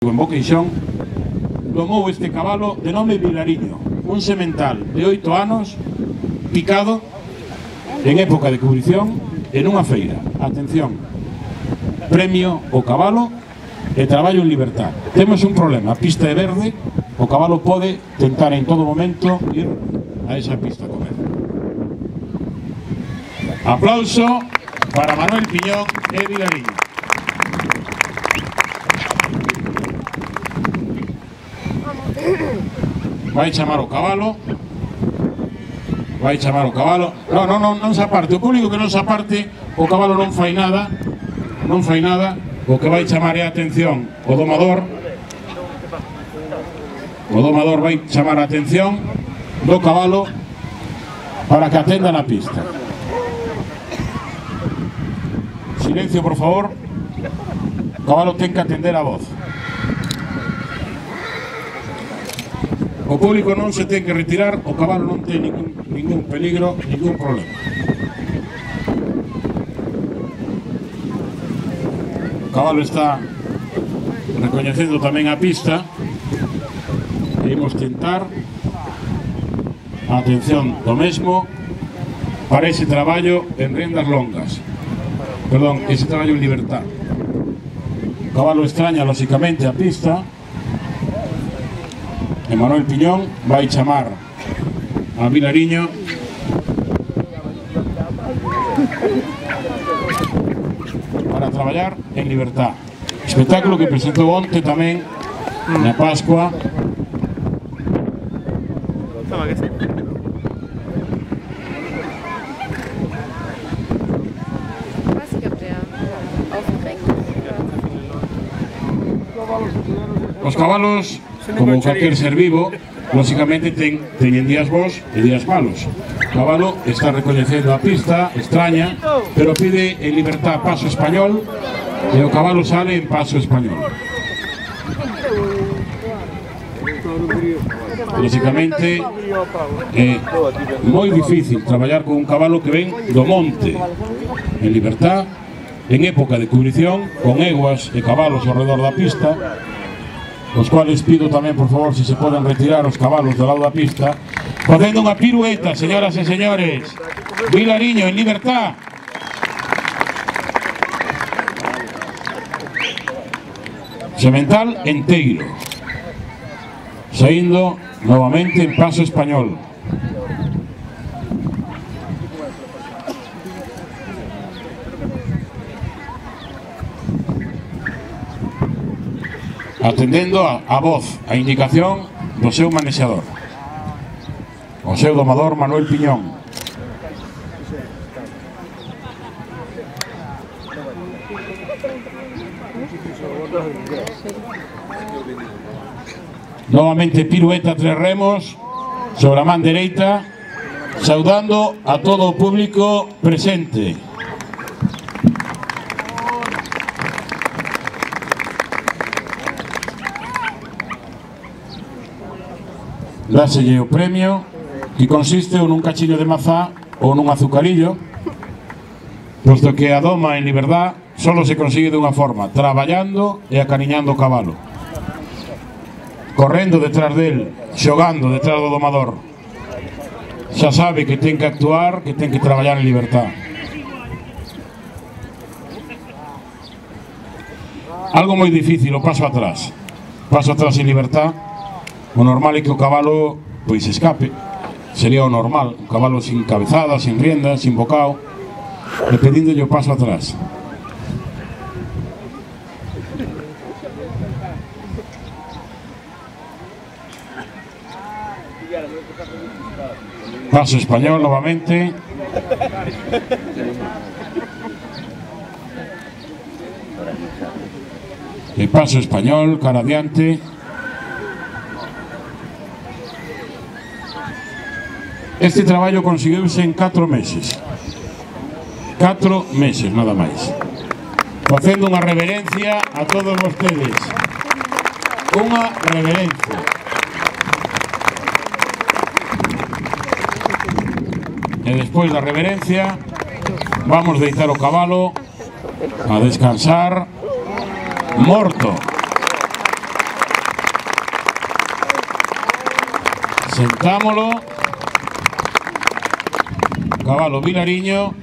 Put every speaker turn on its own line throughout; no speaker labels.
en Boqueixón, domou este cabalo de nome Vilariño, un semental de 8 anos, picado en época de cubrición en unha feira. Atención, premio o cabalo e traballo en libertad. Temos un problema, a pista é verde, o cabalo pode tentar en todo momento ir a esa pista a comer. Aplauso para Manuel Piñón e Vilariño. Vai chamar o cabalo. Vai chamar o cabalo. Non se aparte. O público que non se aparte, o cabalo non fai nada. Non fai nada. O que vai chamar é a atención o domador. O domador vai chamar a atención do cabalo para que atenda na pista. Silencio, por favor. O cabalo ten que atender a voz. O público non se ten que retirar, o cabalo non ten ningún peligro, ningún problema. O cabalo está recoñecendo tamén a pista. E imos tentar a atención do mesmo para ese traballo en rendas longas. Perdón, ese traballo en libertad. O cabalo extraña, lóxicamente, a pista. E Manuel Piñón vai chamar a Vilariño para traballar en libertad. Espectáculo que presentou onte tamén na Pascua. Os cabalos, como cualquier ser vivo, lóxicamente teñen días bons e días malos. O cabalo está recoñecendo a pista, extraña, pero pide en libertad paso español e o cabalo sale en paso español. Lóxicamente é moi difícil traballar con un cabalo que ven do monte en libertad, en época de cubrición, con eguas e cabalos ao redor da pista, os cuales pido tamén, por favor, se poden retirar os cabalos do lado da pista, facendo unha pirueta, señoras e señores. Vilariño en libertad. Semental enteiro, saindo novamente en paso español. Atendendo a voz, a indicación do seu manexador, o seu domador Manuel Piñón. Novamente pirueta 3 remos sobre a man dereita, saudando a todo o público presente. Dáselle o premio, que consiste ou nun cachiño de mazá ou nun azucarillo, posto que a doma en liberdad solo se consigue dunha forma, traballando e acariñando o cabalo, correndo detrás del, xogando detrás do domador. Xa sabe que ten que actuar, que ten que traballar en libertad. Algo moi difícil, o paso atrás en libertad. O normal é que o cabalo pois escape, sería o normal, un cabalo sin cabezada, sin rienda, sin bocao, e pedíndolle o paso atrás. Paso español novamente. E paso español, cara adiante. Este traballo conseguiuse en 4 meses. 4 meses, nada máis. Facendo unha reverencia a todos vostedes. Unha reverencia. E despois da reverencia, vamos deitar o cabalo a descansar morto. Presentámoslo. Cabalo Vilariño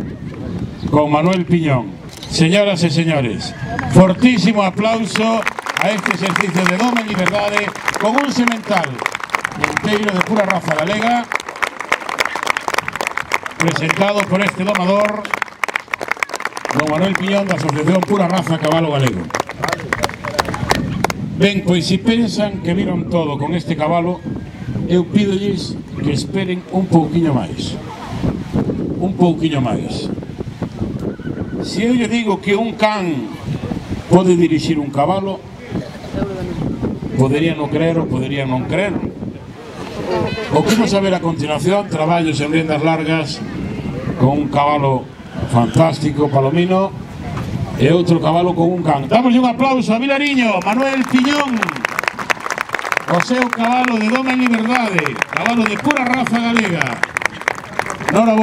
con Manuel Piñón. Señoras e señores, fortísimo aplauso a este exercicio de doma en liberdade con un semental inteiro de pura raza galega, presentado por este domador, don Manuel Piñón, da Asociación Pura Raza Cabalo Galego. Ben, pois se pensan que viron todo con este cabalo, eu pídolles que esperen un pouquiño máis. Un pouquiño máis. Se eu lle digo que un can pode dirixir un cabalo, podería non creer ou podería non creer. O que vamos a ver a continuación, traballos en riendas largas con un cabalo fantástico, palomino, e outro cabalo con un can. Dámoslle un aplauso a Vilariño, Manuel Piñón, o seu cabalo de doma en liberdade, cabalo de pura raza galega. Enhorabuena.